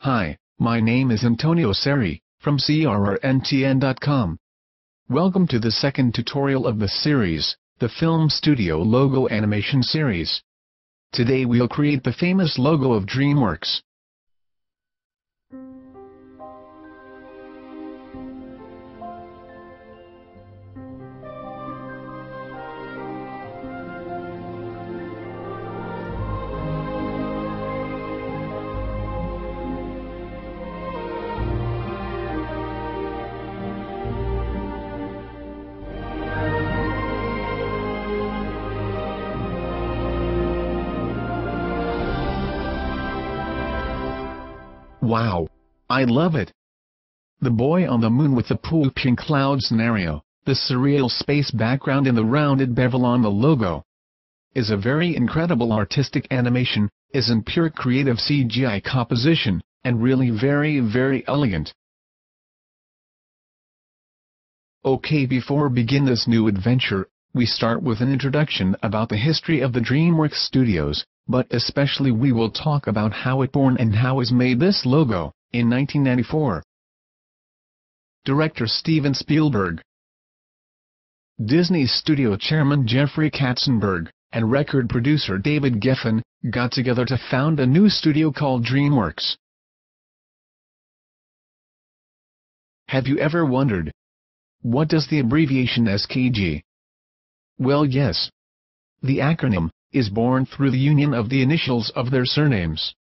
Hi, my name is Antonio Seri, from CRRNTN.com. Welcome to the second tutorial of the series, the Film Studio Logo Animation Series. Today we'll create the famous logo of DreamWorks. Wow! I love it! The boy on the moon with the pooping cloud scenario, the surreal space background and the rounded bevel on the logo is a very incredible artistic animation, isn't pure creative CGI composition, and really very elegant. Okay, before begin this new adventure, we start with an introduction about the history of the DreamWorks Studios, but especially we will talk about how it born and how is made this logo, in 1994. Director Steven Spielberg, Disney Studio Chairman Jeffrey Katzenberg, and record producer David Geffen, got together to found a new studio called DreamWorks. Have you ever wondered, what does the abbreviation SKG? Well, yes. The acronym is born through the union of the initials of their surnames.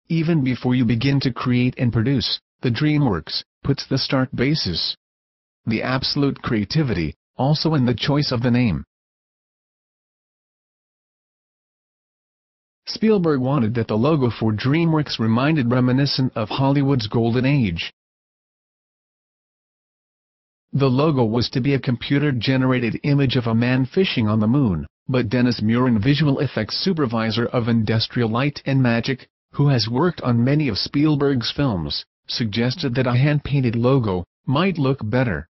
Even before you begin to create and produce, the DreamWorks puts the start basis. The absolute creativity, also in the choice of the name. Spielberg wanted that the logo for DreamWorks reminded reminiscent of Hollywood's golden age. The logo was to be a computer-generated image of a man fishing on the moon, but Dennis Muren, visual effects supervisor of Industrial Light and Magic, who has worked on many of Spielberg's films, suggested that a hand-painted logo might look better.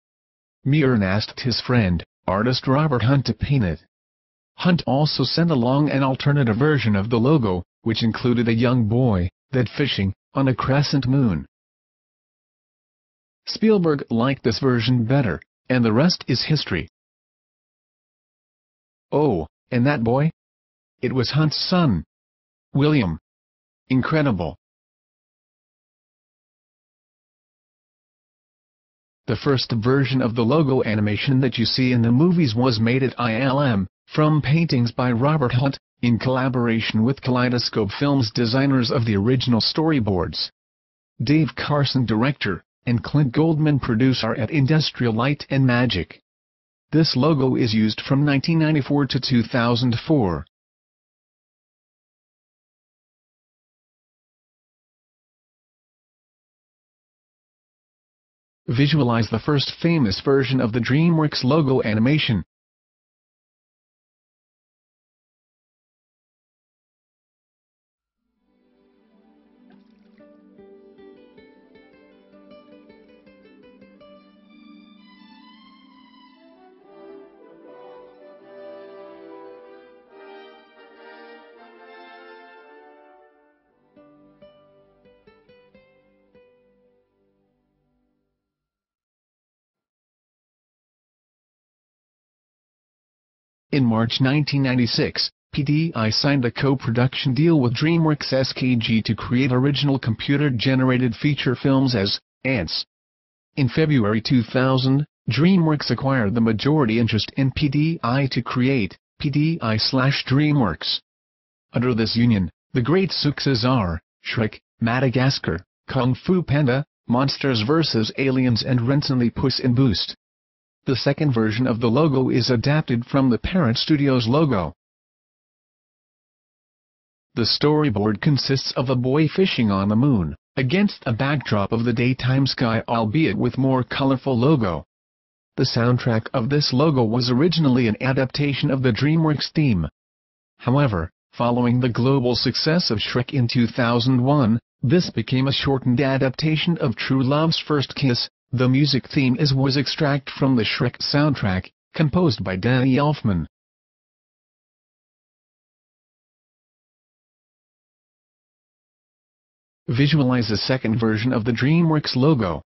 Muren asked his friend, artist Robert Hunt, to paint it. Hunt also sent along an alternative version of the logo, which included a young boy that fishing on a crescent moon. Spielberg liked this version better, and the rest is history. Oh, and that boy? It was Hunt's son, William. Incredible. The first version of the logo animation that you see in the movies was made at ILM, from paintings by Robert Hunt, in collaboration with Kaleidoscope Films designers of the original storyboards. Dave Carson, director, and Clint Goldman, producer at Industrial Light and Magic. This logo is used from 1994 to 2004. Visualize the first famous version of the DreamWorks logo animation. In March 1996, PDI signed a co-production deal with DreamWorks SKG to create original computer-generated feature films as Ants. In February 2000, DreamWorks acquired the majority interest in PDI to create PDI/DreamWorks. Under this union, the great successes are Shrek, Madagascar, Kung Fu Panda, Monsters vs. Aliens, and recently Puss in Boots. The second version of the logo is adapted from the parent studio's logo. The storyboard consists of a boy fishing on the moon, against a backdrop of the daytime sky, albeit with more colorful logo. The soundtrack of this logo was originally an adaptation of the DreamWorks theme. However, following the global success of Shrek in 2001, this became a shortened adaptation of True Love's First Kiss. The music theme was extracted from the Shrek soundtrack, composed by Danny Elfman. Visualize a second version of the DreamWorks logo.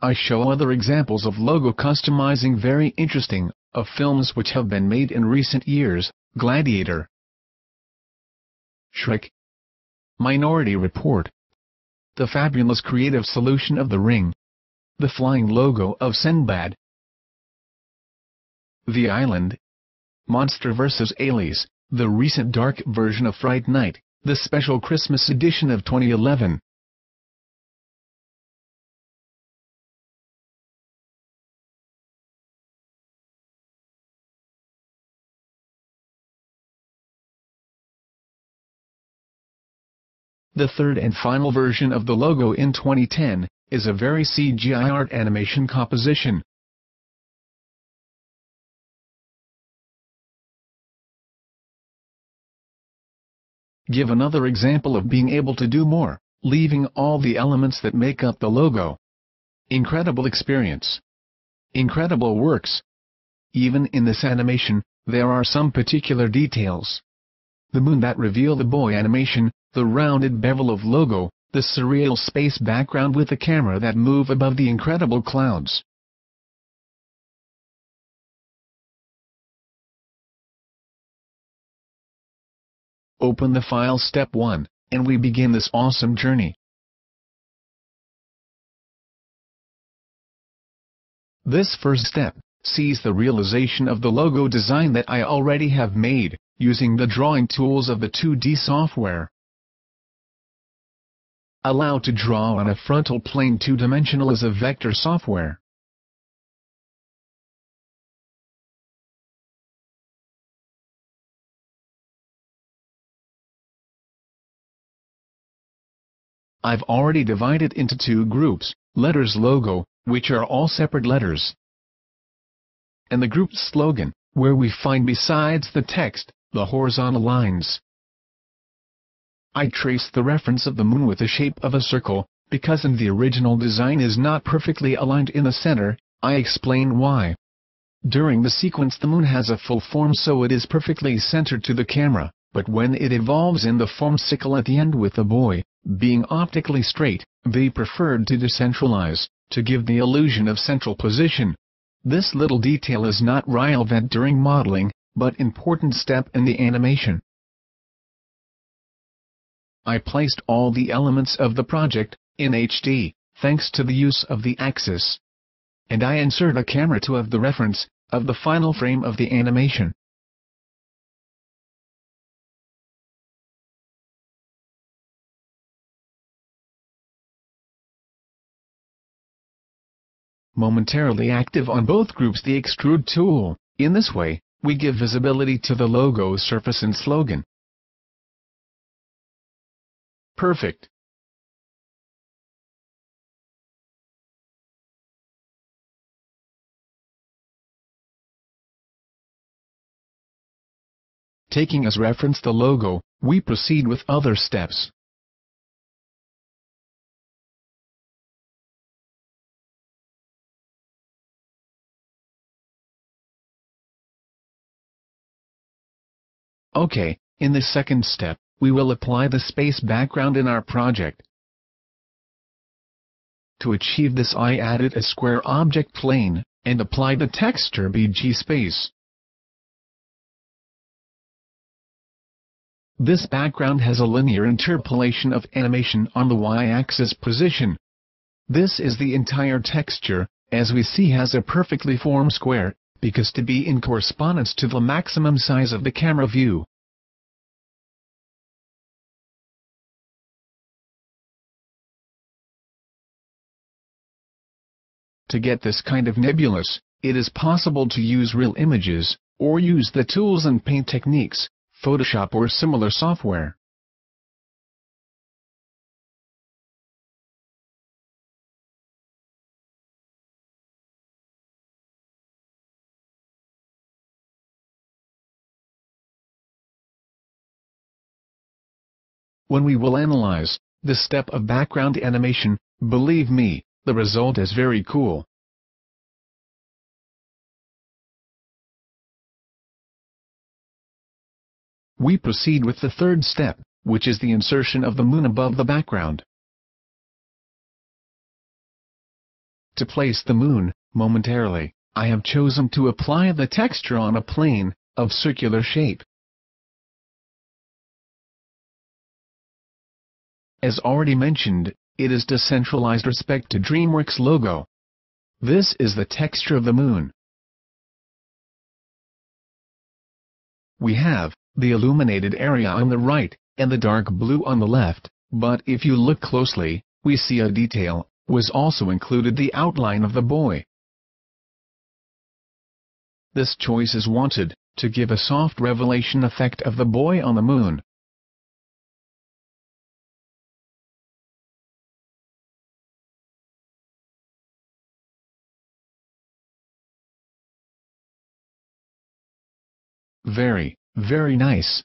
I show other examples of logo customizing very interesting, of films which have been made in recent years: Gladiator, Shrek, Minority Report, the fabulous creative solution of The Ring, the flying logo of Sinbad, The Island, Monster vs. Aliens, the recent dark version of Fright Night, the special Christmas edition of 2011. The third and final version of the logo in 2010, is a very CGI art animation composition. Give another example of being able to do more, leaving all the elements that make up the logo. Incredible experience. Incredible works. Even in this animation, there are some particular details. The moon that reveal the boy animation, the rounded bevel of logo, the surreal space background with the camera that move above the incredible clouds. Open the file step 1, and we begin this awesome journey. This first step sees the realization of the logo design that I already have made, using the drawing tools of the 2D software. Allow to draw on a frontal plane 2-dimensional as a vector software. I've already divided into 2 groups: letters logo, which are all separate letters, and the group slogan, where we find besides the text, the horizontal lines. I trace the reference of the moon with the shape of a circle, because in the original design is not perfectly aligned in the center. I explain why. During the sequence the moon has a full form, so it is perfectly centered to the camera, but when it evolves in the form sickle at the end with the boy, being optically straight, they preferred to decentralize, to give the illusion of central position. This little detail is not relevant during modeling, but important step in the animation. I placed all the elements of the project in HD, thanks to the use of the axis. And I insert a camera to have the reference of the final frame of the animation. Momentarily active on both groups the extrude tool. In this way, we give visibility to the logo surface and slogan. Perfect. Taking as reference the logo, we proceed with other steps. Okay, in the second step, we will apply the space background in our project. To achieve this I added a square object plane, and applied the texture BG space. This background has a linear interpolation of animation on the y-axis position. This is the entire texture, as we see has a perfectly formed square, because to be in correspondence to the maximum size of the camera view. To get this kind of nebulous, it is possible to use real images, or use the tools and paint techniques, Photoshop or similar software. When we will analyze the step of background animation, believe me, the result is very cool. We proceed with the third step, which is the insertion of the moon above the background. To place the moon, momentarily, I have chosen to apply the texture on a plane of circular shape. As already mentioned, it is decentralized respect to DreamWorks logo. This is the texture of the moon. We have the illuminated area on the right, and the dark blue on the left, but if you look closely, we see a detail was also included: the outline of the boy. This choice is wanted to give a soft revelation effect of the boy on the moon. Very, very nice.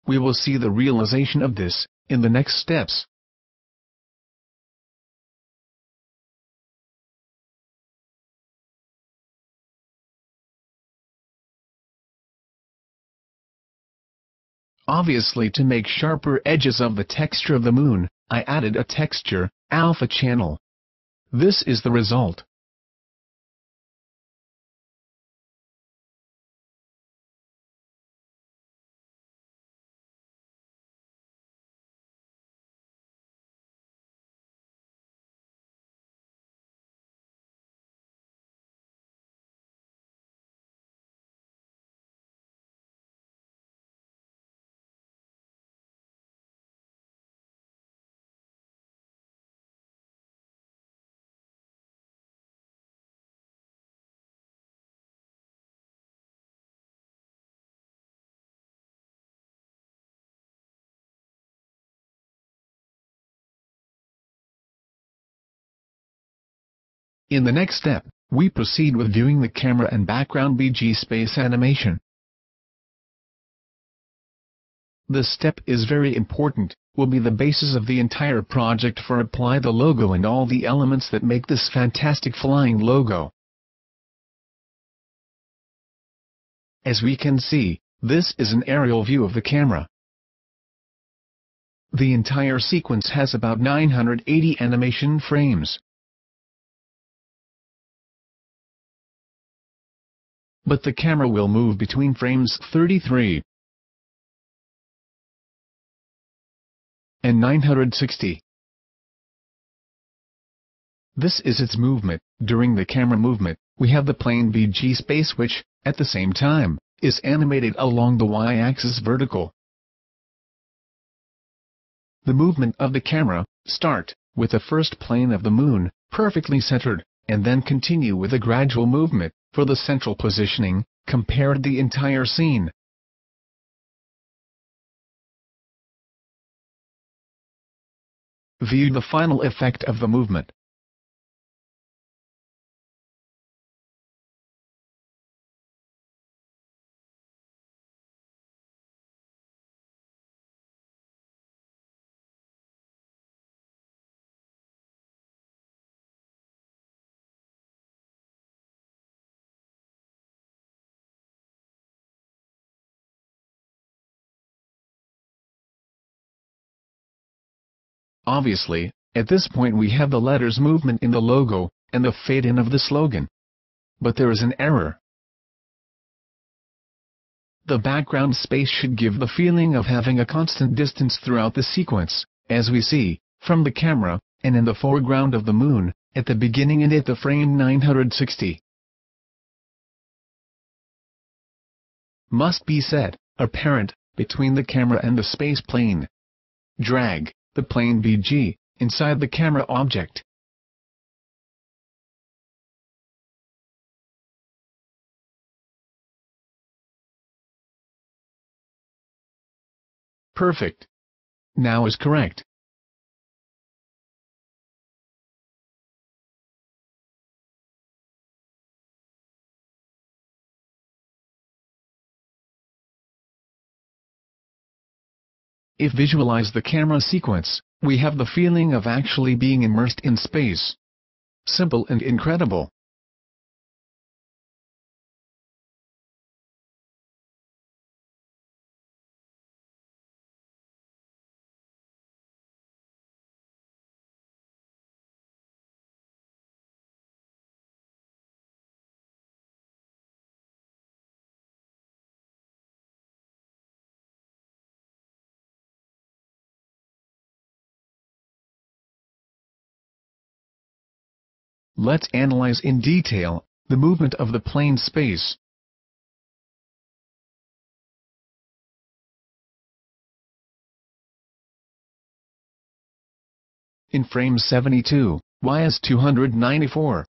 We will see the realization of this in the next steps. Obviously, to make sharper edges of the texture of the moon, I added a texture alpha channel. This is the result. In the next step, we proceed with viewing the camera and background BG space animation. This step is very important, will be the basis of the entire project for Apply the logo and all the elements that make this fantastic flying logo. As we can see, this is an aerial view of the camera. The entire sequence has about 980 animation frames. But the camera will move between frames 33 and 960. This is its movement. During the camera movement, we have the plane BG space which, at the same time, is animated along the y-axis vertical. The movement of the camera start with the first plane of the moon, perfectly centered, and then continue with a gradual movement. For the central positioning, compared the entire scene. View the final effect of the movement. Obviously, at this point we have the letters movement in the logo, and the fade-in of the slogan. But there is an error. The background space should give the feeling of having a constant distance throughout the sequence, as we see, from the camera, and in the foreground of the moon, at the beginning and at the frame 960. Must be said, apparent, between the camera and the space plane. Drag the plane BG inside the camera object. Perfect. Now is correct. If visualize the camera sequence, we have the feeling of actually being immersed in space. Simple and incredible. Let's analyze in detail the movement of the plane space. In frame 72, Y is 294.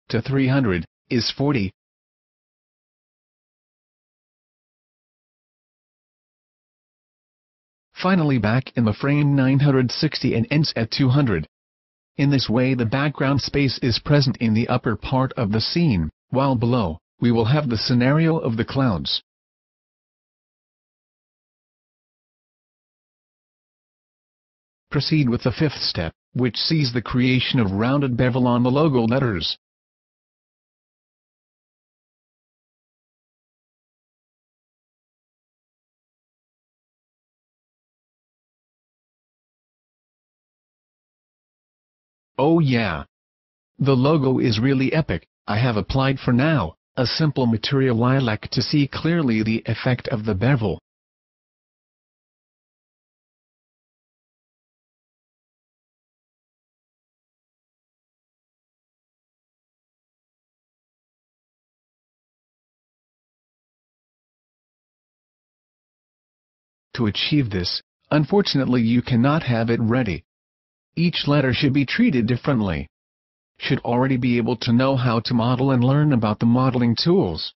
To 300 is 40. Finally back in the frame 960 and ends at 200. In this way the background space is present in the upper part of the scene, while below, we will have the scenario of the clouds. Proceed with the fifth step, which sees the creation of rounded bevel on the logo letters. Oh yeah! The logo is really epic. I have applied for now a simple material lilac to see clearly the effect of the bevel. To achieve this, unfortunately you cannot have it ready. Each letter should be treated differently. Should already be able to know how to model and learn about the modeling tools.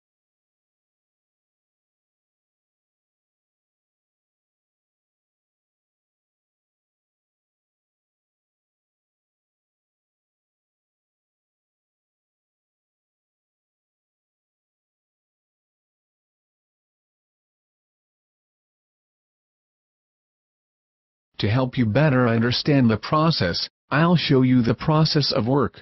To help you better understand the process, I'll show you the process of work.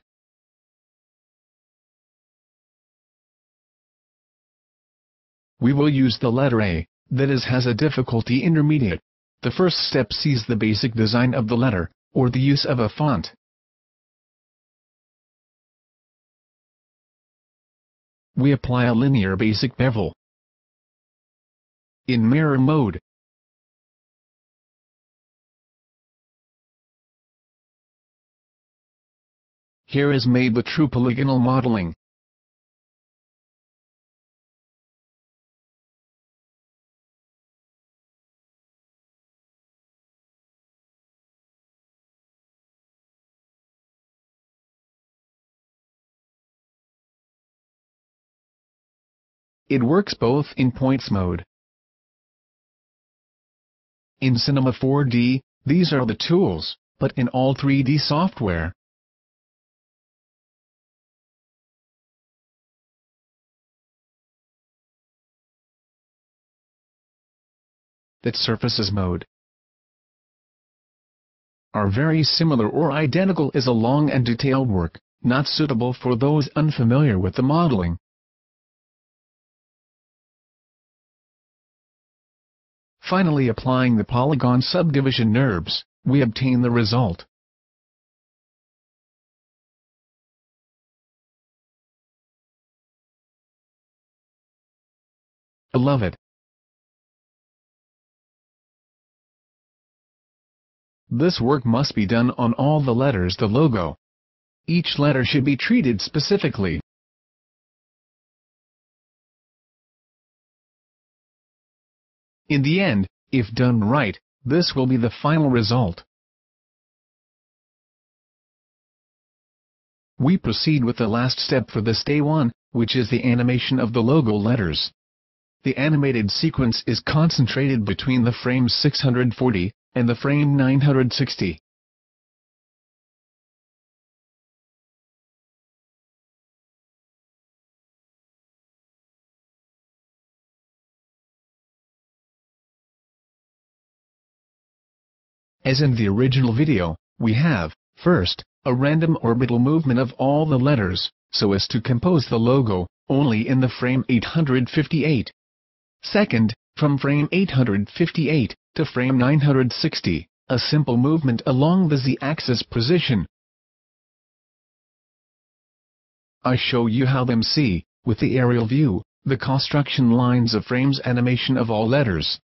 We will use the letter A, that is has a difficulty intermediate. The first step sees the basic design of the letter, or the use of a font. We apply a linear basic bevel. In mirror mode, here is made the true polygonal modeling. It works both in points mode. In Cinema 4D, these are the tools, but in all 3D software. That surfaces mode are very similar or identical is a long and detailed work, not suitable for those unfamiliar with the modeling. Finally, applying the polygon subdivision NURBS, we obtain the result. I love it. this work must be done on all the letters the logo. Each letter should be treated specifically. In the end, if done right, this will be the final result. We proceed with the last step for this day 1, which is the animation of the logo letters. The animated sequence is concentrated between the frame 640 and the frame 960. As in the original video, we have, first, a random orbital movement of all the letters, so as to compose the logo, only in the frame 858. Second, from frame 858 to frame 960, a simple movement along the z-axis position. I show you how them see, with the aerial view, the construction lines of frames animation of all letters.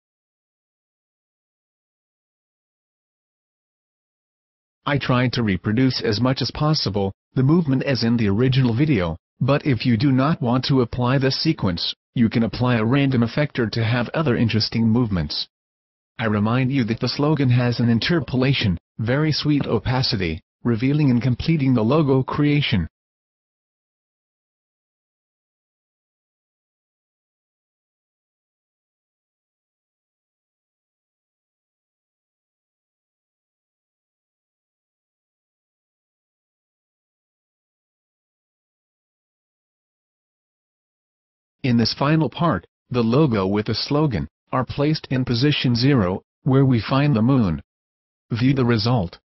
I tried to reproduce as much as possible the movement as in the original video, but if you do not want to apply this sequence, you can apply a random effector to have other interesting movements. I remind you that the slogan has an interpolation, very sweet opacity, revealing and completing the logo creation. In this final part, the logo with the slogan are placed in position 0, where we find the moon. View the result.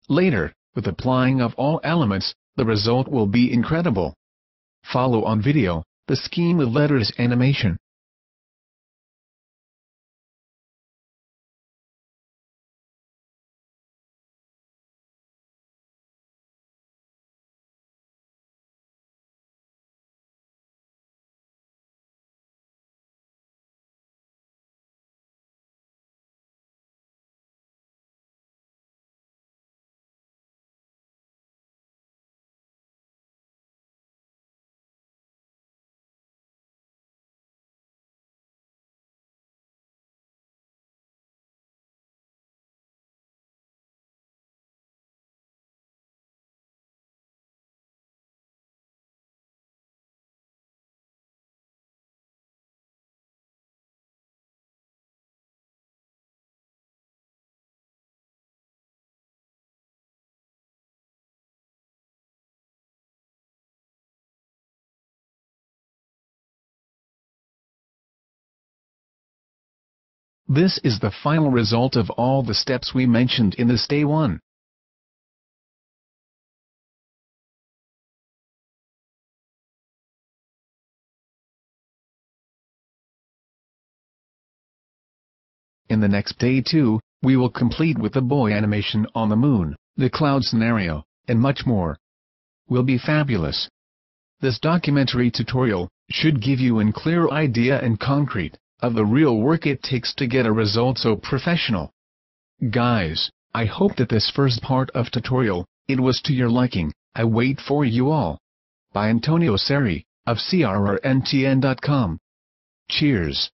Later, with applying of all elements, the result will be incredible. Follow on video, the scheme of letters animation. This is the final result of all the steps we mentioned in this day 1. In the next day 2, we will complete with the boy animation on the moon, the cloud scenario, and much more. Will be fabulous. This documentary tutorial should give you a clear idea and concrete of the real work it takes to get a result so professional. Guys, I hope that this first part of tutorial, it was to your liking. I wait for you all. By Antonio Seri, of CRRNTN.com. Cheers.